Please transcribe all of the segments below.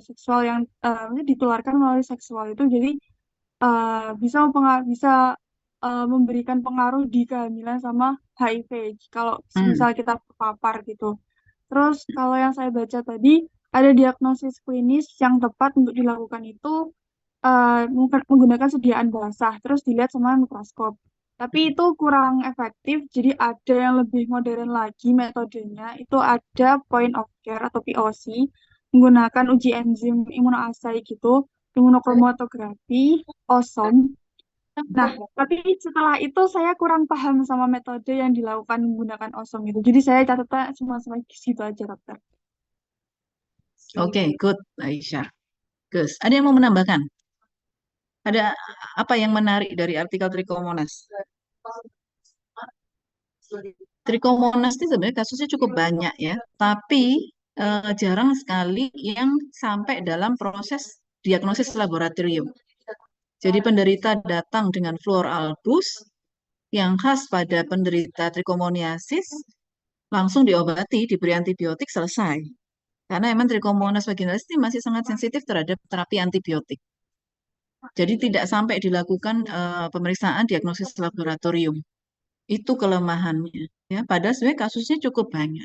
seksual yang ditularkan melalui seksual itu jadi bisa memberikan pengaruh di kehamilan sama HIV kalau Hmm. misal kita terpapar gitu. Terus kalau yang saya baca tadi ada diagnosis klinis yang tepat untuk dilakukan itu menggunakan sediaan basah terus dilihat sama mikroskop. Tapi itu kurang efektif, jadi ada yang lebih modern lagi metodenya, itu ada point of care atau POC, menggunakan uji enzim imunoasai gitu, imunokromatografi, OSOM. Nah, tapi setelah itu saya kurang paham sama metode yang dilakukan menggunakan OSOM itu. Jadi saya catatnya cuma sampai situ aja, dokter. Oke, good, Aisyah. Gus, ada yang mau menambahkan? Ada apa yang menarik dari artikel Trikomonas? Trikomonas itu sebenarnya kasusnya cukup banyak ya, tapi jarang sekali yang sampai dalam proses diagnosis laboratorium. Jadi penderita datang dengan fluor albus yang khas pada penderita trichomoniasis, langsung diobati, diberi antibiotik, selesai. Karena memang Trichomonas vaginalis ini masih sangat sensitif terhadap terapi antibiotik. Jadi tidak sampai dilakukan pemeriksaan diagnosis laboratorium. Itu kelemahannya. Ya, padahal sebenarnya kasusnya cukup banyak.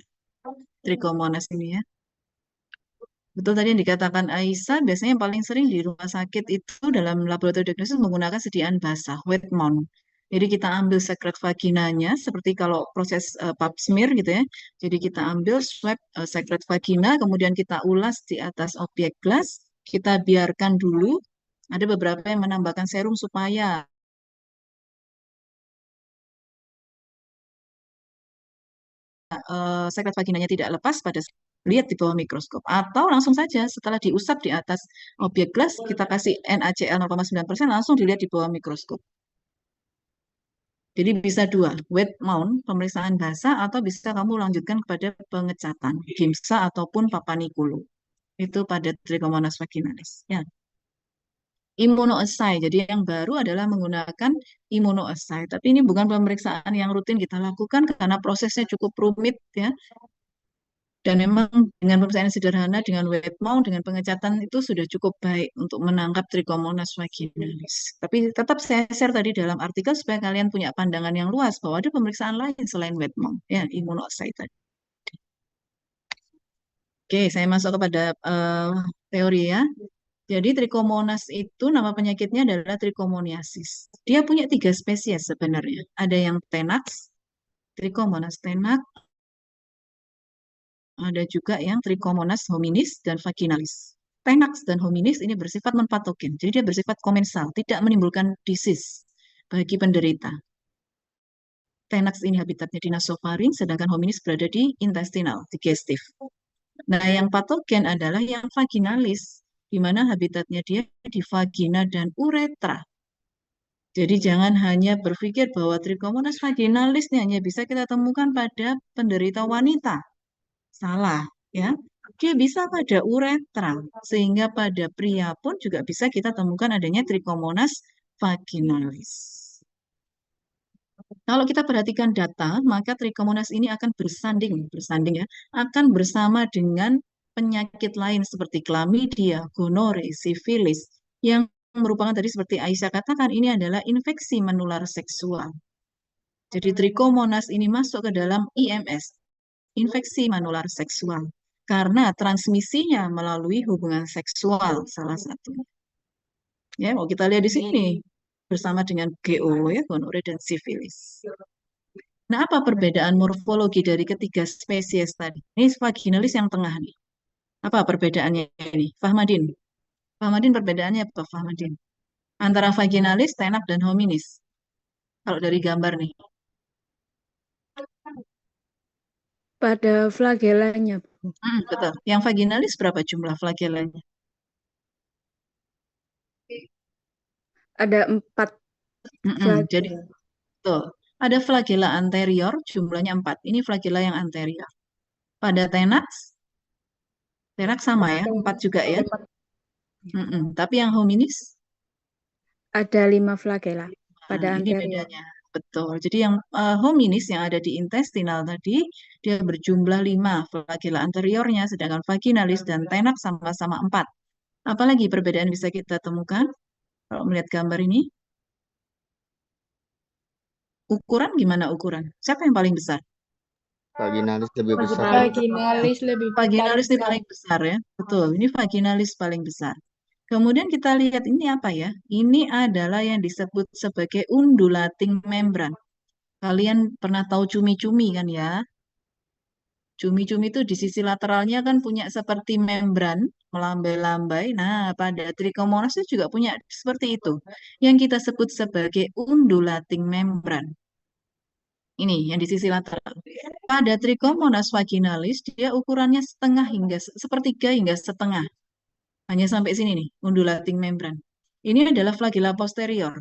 Trichomonas ini ya. Betul tadi yang dikatakan Aisyah, biasanya yang paling sering di rumah sakit itu dalam laboratorium diagnosis menggunakan sediaan basah, wet mount. Jadi kita ambil sekret vaginanya, seperti kalau proses pap smear gitu ya. Jadi kita ambil swab sekret vagina, kemudian kita ulas di atas objek gelas, kita biarkan dulu. Ada beberapa yang menambahkan serum supaya sekret vaginanya tidak lepas pada lihat di bawah mikroskop atau langsung saja setelah diusap di atas objek gelas kita kasih NaCl 0,9% langsung dilihat di bawah mikroskop. Jadi bisa dua, wet mount pemeriksaan basah atau bisa kamu lanjutkan kepada pengecatan gimsa ataupun papanicolo. Itu pada Trichomonas vaginalis. Ya. Immunoassay. Jadi yang baru adalah menggunakan immunoassay. Tapi ini bukan pemeriksaan yang rutin kita lakukan karena prosesnya cukup rumit ya. Dan memang dengan pemeriksaan yang sederhana, dengan wet mount, dengan pengecatan itu sudah cukup baik untuk menangkap Trichomonas vaginalis. Tapi tetap saya share tadi dalam artikel supaya kalian punya pandangan yang luas bahwa ada pemeriksaan lain selain wet mount, ya immunoassay tadi. Oke, saya masuk kepada teori ya. Jadi Trichomonas itu nama penyakitnya adalah trichomoniasis. Dia punya 3 spesies sebenarnya. Ada yang tenax, Trichomonas tenax, ada juga yang Trichomonas hominis dan vaginalis. Tenax dan hominis ini bersifat non-patogen, jadi dia bersifat komensal, tidak menimbulkan disease bagi penderita. Tenax ini habitatnya di nasofaring, sedangkan hominis berada di intestinal, digestif. Nah, yang patogen adalah yang vaginalis, di mana habitatnya dia di vagina dan uretra. Jadi jangan hanya berpikir bahwa Trichomonas vaginalis ini hanya bisa kita temukan pada penderita wanita. Salah, ya. Dia bisa pada uretra, sehingga pada pria pun juga bisa kita temukan adanya Trichomonas vaginalis. Kalau kita perhatikan data, maka Trichomonas ini akan bersanding ya, akan bersama dengan penyakit lain seperti chlamydia, gonore, sifilis, yang merupakan tadi seperti Aisyah katakan ini adalah infeksi menular seksual. Jadi Trichomonas ini masuk ke dalam IMS, infeksi menular seksual, karena transmisinya melalui hubungan seksual salah satunya. Ya, mau kita lihat di sini bersama dengan GO ya, gonore dan sifilis. Nah, apa perbedaan morfologi dari ketiga spesies tadi? Ini vaginalis yang tengah nih. Apa perbedaannya ini? Fahmadin. Fahmadin perbedaannya apa, Fahmadin? Antara vaginalis, tenak, dan hominis. Kalau dari gambar nih. Pada flagelanya, Bu. Betul. Yang vaginalis berapa jumlah flagelanya? Ada 4 Jadi, flagel. betul. Ada flagella anterior, jumlahnya 4. Ini flagella yang anterior. Pada tenax, tenax sama ya, 4 juga ya. Tapi yang hominis, Ada 5 flagela pada ini anterior. bedanya. Betul. Jadi yang hominis yang ada di intestinal tadi, dia berjumlah 5 flagella anteriornya, sedangkan vaginalis dan tenak sama-sama 4. Apalagi perbedaan bisa kita temukan kalau melihat gambar ini? Ukuran gimana ukuran? Siapa yang paling besar? Vaginalis lebih besar. Vaginalis lebih Vaginalis ini besar. paling besar ya. Betul, ini vaginalis paling besar. Kemudian kita lihat ini apa ya? Ini adalah yang disebut sebagai undulating membran. Kalian pernah tahu cumi-cumi kan ya? Cumi-cumi itu di sisi lateralnya kan punya seperti membran, melambai-lambai. Nah, pada Trichomonas itu juga punya seperti itu. Yang kita sebut sebagai undulating membran. Ini yang di sisi lateral. Pada Trichomonas vaginalis, dia ukurannya setengah hingga sepertiga hingga setengah. Hanya sampai sini nih, undulating membran. Ini adalah flagella posterior.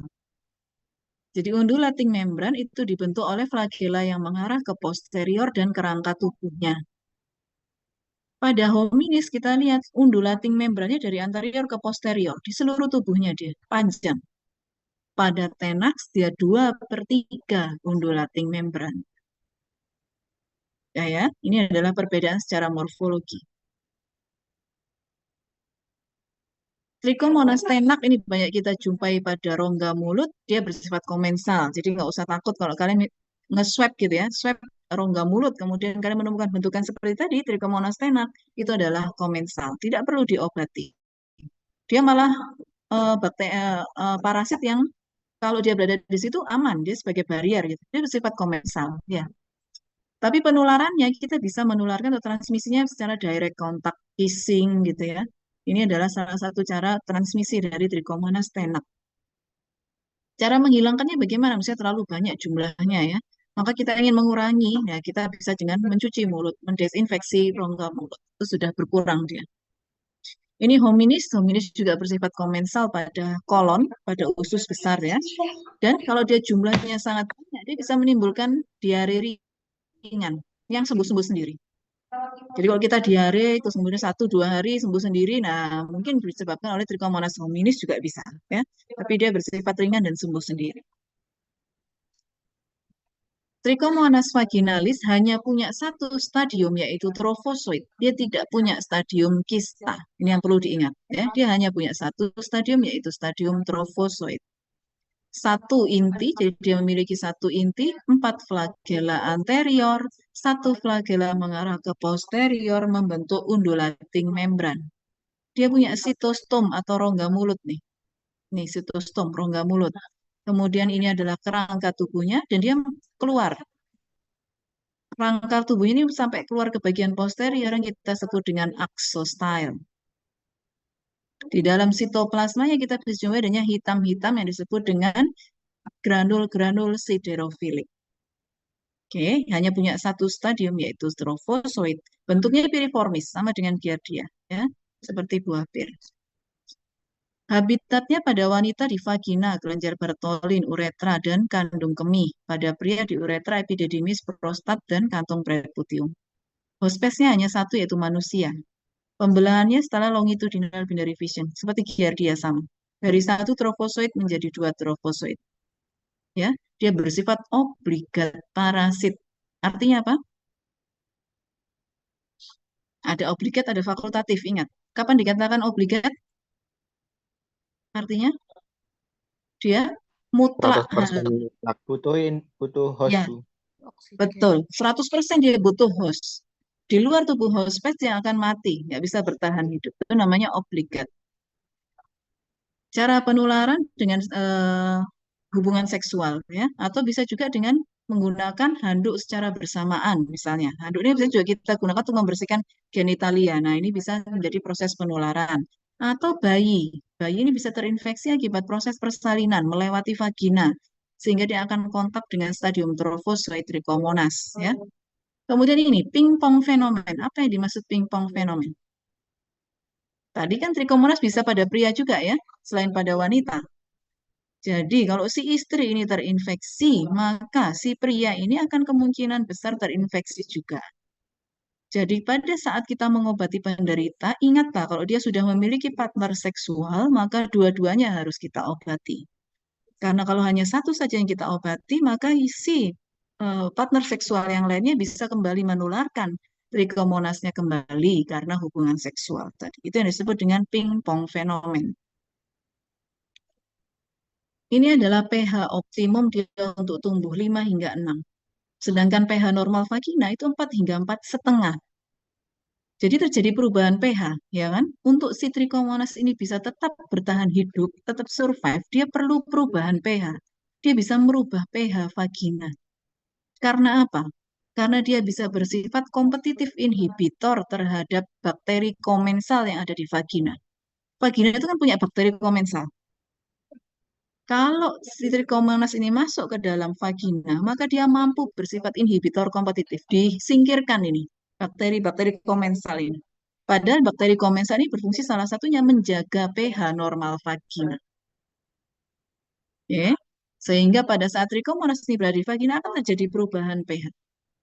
Jadi undulating membran itu dibentuk oleh flagella yang mengarah ke posterior dan kerangka tubuhnya. Pada hominis kita lihat undulating membrannya dari anterior ke posterior. Di seluruh tubuhnya dia panjang. Pada tenax dia 2/3 undulating membran. Ya, ini adalah perbedaan secara morfologi. Trichomonas tenak ini banyak kita jumpai pada rongga mulut, dia bersifat komensal. Jadi nggak usah takut kalau kalian nge-swab gitu ya, swab rongga mulut, kemudian kalian menemukan bentukan seperti tadi, Trichomonas tenak, itu adalah komensal. Tidak perlu diobati. Dia malah parasit yang kalau dia berada di situ aman, dia sebagai barrier gitu. Dia bersifat komensal, ya. Tapi penularannya kita bisa menularkan atau transmisinya secara direct contact, kissing gitu ya. Ini adalah salah satu cara transmisi dari Trichomonas tenak. Cara menghilangkannya bagaimana? Misalnya terlalu banyak jumlahnya ya. Maka kita ingin mengurangi, ya kita bisa dengan mencuci mulut, mendesinfeksi rongga mulut. Itu sudah berkurang dia. Ini hominis juga bersifat komensal pada kolon, pada usus besar ya. Dan kalau dia jumlahnya sangat banyak, dia bisa menimbulkan diare ringan yang sembuh-sembuh sendiri. Jadi kalau kita diare, itu kemudian 1-2 hari sembuh sendiri, nah mungkin disebabkan oleh Trichomonas hominis juga bisa, ya. Tapi dia bersifat ringan dan sembuh sendiri. Trichomonas vaginalis hanya punya satu stadium, yaitu trophozoid. Dia tidak punya stadium kista. Ini yang perlu diingat, ya. Dia hanya punya satu stadium, yaitu stadium trophozoid. Satu inti, jadi dia memiliki satu inti, 4 flagella anterior, 1 flagella mengarah ke posterior, membentuk undulating membran. Dia punya sitostom atau rongga mulut nih. Nih sitostom, rongga mulut. Kemudian ini adalah kerangka tubuhnya, dan dia keluar. Kerangka tubuhnya ini sampai keluar ke bagian posterior yang kita sebut dengan axostyle. Di dalam sitoplasmanya kita bisa jumpai adanya hitam-hitam yang disebut dengan granul-granul siderofilik. Oke, hanya punya satu stadium yaitu trophozoid. Bentuknya piriformis sama dengan giardia, ya, seperti buah pir. Habitatnya pada wanita di vagina, kelenjar Bartholin, uretra, dan kandung kemih. Pada pria di uretra, epididymis, prostat, dan kantong preputium. Hospesnya hanya satu yaitu manusia. Pembelahannya setelah longitudinal binary fission, seperti giardia sama. Dari satu trophozoid menjadi 2 trophozoid. Ya, dia bersifat obligat parasit. Artinya apa? Ada obligat, ada fakultatif. Ingat, kapan dikatakan obligat? Artinya dia mutlak 100% mutlak butuh host. Ya, betul. 100% dia butuh host. Di luar tubuh host yang akan mati, nggak bisa bertahan hidup. Itu namanya obligat. Cara penularan dengan hubungan seksual, ya, atau bisa juga dengan menggunakan handuk secara bersamaan, misalnya. Handuk ini bisa juga kita gunakan untuk membersihkan genitalia. Nah, ini bisa menjadi proses penularan. Atau bayi. Bayi ini bisa terinfeksi akibat proses persalinan melewati vagina, sehingga dia akan kontak dengan stadium trophozoid Trichomonas, ya. Kemudian ini pingpong fenomen. Apa yang dimaksud pingpong fenomen? Tadi kan Trichomonas bisa pada pria juga ya, selain pada wanita. Jadi kalau si istri ini terinfeksi, maka si pria ini akan kemungkinan besar terinfeksi juga. Jadi pada saat kita mengobati penderita, ingatlah kalau dia sudah memiliki partner seksual, maka dua-duanya harus kita obati. Karena kalau hanya satu saja yang kita obati, maka si partner seksual yang lainnya bisa kembali menularkan trichomonasnya kembali karena hubungan seksual tadi. Itu yang disebut dengan ping-pong fenomen. Ini adalah pH optimum dia untuk tumbuh 5 hingga 6. Sedangkan pH normal vagina itu 4 hingga 4,5. Jadi terjadi perubahan pH, ya kan? Untuk si trichomonas ini bisa tetap bertahan hidup, tetap survive, dia perlu perubahan pH. Dia bisa merubah pH vagina. Karena apa? Karena dia bisa bersifat kompetitif inhibitor terhadap bakteri komensal yang ada di vagina. Vagina itu kan punya bakteri komensal. Kalau si trichomonas ini masuk ke dalam vagina, maka dia mampu bersifat inhibitor kompetitif. Disingkirkan ini bakteri-bakteri komensal ini. Padahal bakteri komensal ini berfungsi salah satunya menjaga pH normal vagina. Oke. Sehingga pada saat trichomonas ini berada di vagina akan terjadi perubahan pH.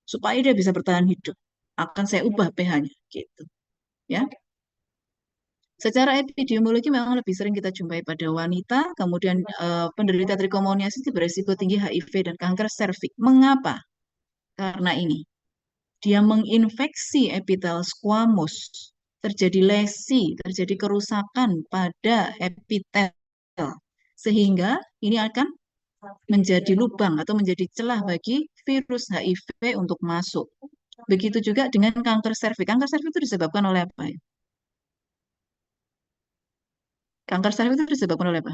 Supaya dia bisa bertahan hidup. Akan saya ubah pH-nya. Gitu. Ya. Secara epidemiologi memang lebih sering kita jumpai pada wanita, kemudian penderita trichomoniasis itu beresiko tinggi HIV dan kanker serviks. Mengapa? Karena ini, dia menginfeksi epitel squamous, terjadi lesi, terjadi kerusakan pada epitel, sehingga ini akan menjadi lubang atau menjadi celah bagi virus HIV untuk masuk. Begitu juga dengan kanker serviks. Kanker serviks itu disebabkan oleh apa ya? Kanker serviks itu disebabkan oleh apa?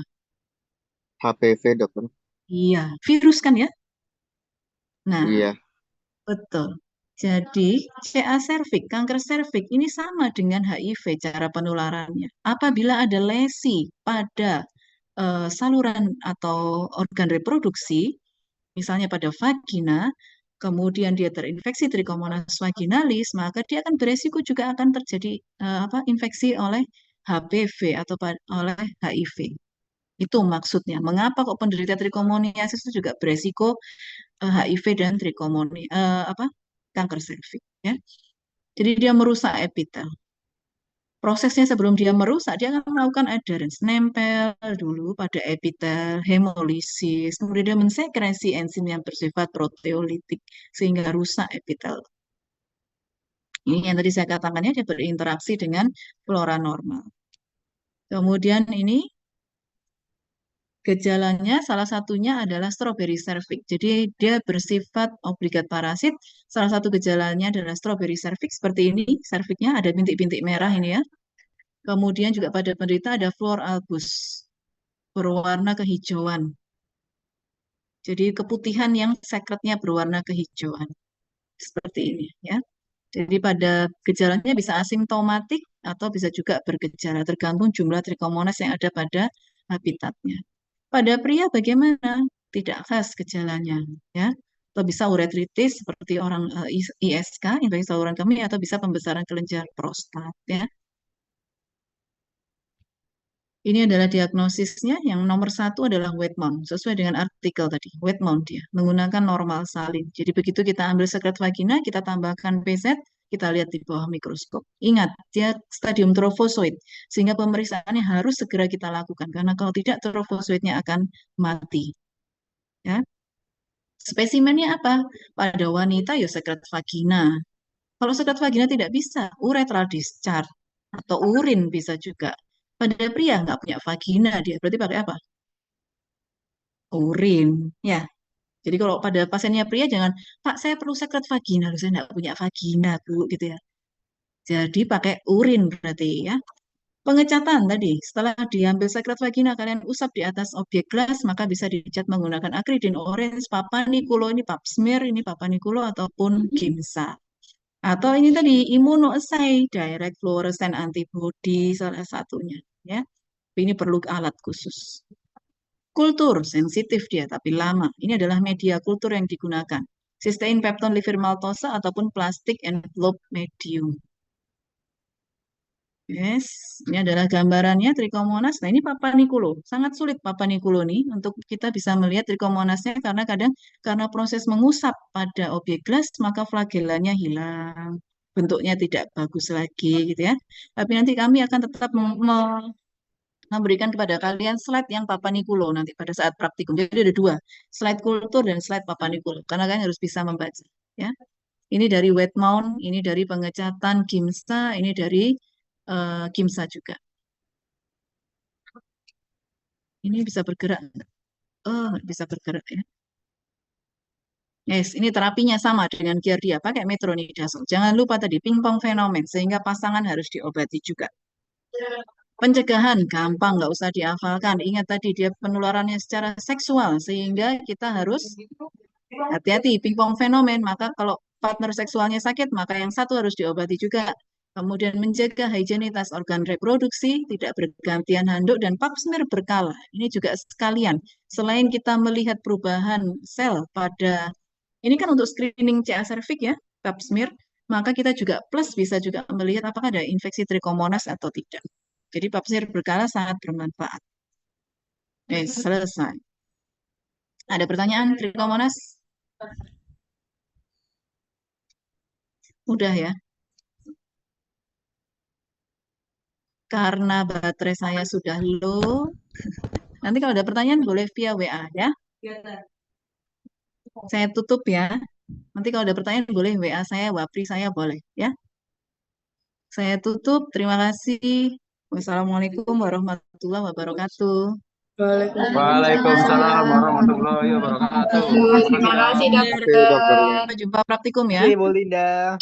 HPV, dokter. Iya, virus kan ya? Nah, Iya. betul. Jadi, CA serviks, kanker serviks ini sama dengan HIV cara penularannya. Apabila ada lesi pada saluran atau organ reproduksi, misalnya pada vagina, kemudian dia terinfeksi Trichomonas vaginalis, maka dia akan beresiko juga akan terjadi infeksi oleh HPV atau oleh HIV. Itu maksudnya. Mengapa kok penderita trichomoniasis itu juga beresiko HIV dan kanker serviks ya. Jadi dia merusak epitel. Prosesnya sebelum dia merusak, dia akan melakukan adherence, nempel dulu pada epitel, hemolisis, kemudian dia mensekresi enzim yang bersifat proteolitik sehingga rusak epitel. Ini yang tadi saya katakannya dia berinteraksi dengan flora normal. Kemudian ini gejalanya salah satunya adalah strawberry cervix. Jadi dia bersifat obligat parasit. Salah satu gejalanya adalah strawberry cervix seperti ini. Cervixnya ada bintik-bintik merah ini ya. Kemudian juga pada penderita ada flor albus berwarna kehijauan. Jadi keputihan yang sekretnya berwarna kehijauan. Seperti ini ya. Jadi pada gejalanya bisa asimptomatik atau bisa juga bergejala tergantung jumlah trichomonas yang ada pada habitatnya. Pada pria bagaimana? Tidak khas gejalanya, ya. Atau bisa uretritis seperti orang ISK, infeksi saluran kemih, atau bisa pembesaran kelenjar prostat, ya. Ini adalah diagnosisnya. Yang nomor 1 adalah wet mount, sesuai dengan artikel tadi. Wet mount dia menggunakan normal salin. Jadi begitu kita ambil sekret vagina, kita tambahkan PZ, kita lihat di bawah mikroskop. Ingat, dia stadium trofozoid, sehingga pemeriksaannya harus segera kita lakukan, karena kalau tidak trofozoidnya akan mati. Ya. Spesimennya apa? Pada wanita ya sekret vagina. Kalau sekret vagina tidak bisa, urethral discharge atau urin bisa juga. Pada pria nggak punya vagina dia, berarti pakai apa? Urin, ya. Jadi kalau pada pasiennya pria jangan, Pak saya perlu sekret vagina, loh saya nggak punya vagina Bu, gitu ya. Jadi pakai urin berarti ya. Pengecatan tadi, setelah diambil sekret vagina, kalian usap di atas objek gelas, maka bisa dicat menggunakan akridin orange, papanikulo, ini pap smear, ini papanikulo, ataupun gimsa. Atau ini tadi, immunoassay, direct fluorescent antibody, salah satunya. Ya. Ini perlu alat khusus. Kultur, sensitif dia, tapi lama. Ini adalah media kultur yang digunakan. Cysteine peptone liver maltosa ataupun plastic envelope medium. Yes, ini adalah gambarannya trichomonas. Nah, ini papanikulo. Sangat sulit papanikulo nih untuk kita bisa melihat trichomonasnya karena kadang karena proses mengusap pada objek gelas maka flagellanya hilang. Bentuknya tidak bagus lagi gitu ya. Tapi nanti kami akan tetap memberikan kepada kalian slide yang Papanikulo nanti pada saat praktikum. Jadi ada dua, slide kultur dan slide Papanikulo. Karena kalian harus bisa membaca. Ya, ini dari wet mount, ini dari pengecatan Gimsa, ini dari Gimsa juga. Ini bisa bergerak. Oh, bisa bergerak ya. Yes, ini terapinya sama dengan Giardia, pakai metronidazole. Jangan lupa tadi pingpong fenomen, sehingga pasangan harus diobati juga. Pencegahan gampang, nggak usah dihafalkan. Ingat tadi dia penularannya secara seksual, sehingga kita harus hati-hati. Pingpong fenomen, maka kalau partner seksualnya sakit, maka yang satu harus diobati juga. Kemudian menjaga higienitas organ reproduksi, tidak bergantian handuk, dan pap smear berkala. Ini juga sekalian. Selain kita melihat perubahan sel pada, ini kan untuk screening CA cervix ya, pap smear, maka kita juga plus bisa juga melihat apakah ada infeksi Trichomonas atau tidak. Jadi pap smear berkala sangat bermanfaat. Selesai. Ada pertanyaan Trichomonas? Udah ya. Karena baterai saya sudah low, nanti kalau ada pertanyaan boleh via WA ya. Saya tutup ya. Nanti kalau ada pertanyaan boleh WA saya, Wapri saya boleh ya. Saya tutup. Terima kasih. Wassalamualaikum warahmatullahi wabarakatuh. Waalaikumsalam warahmatullahi wabarakatuh. Terima kasih, Oke, dokter. dokter. Sampai jumpa praktikum ya. Oke, Bu Linda.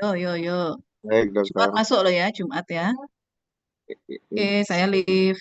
Yo. Baik, Jumat dokter. masuk loh ya, Jumat ya. Oke, saya leave.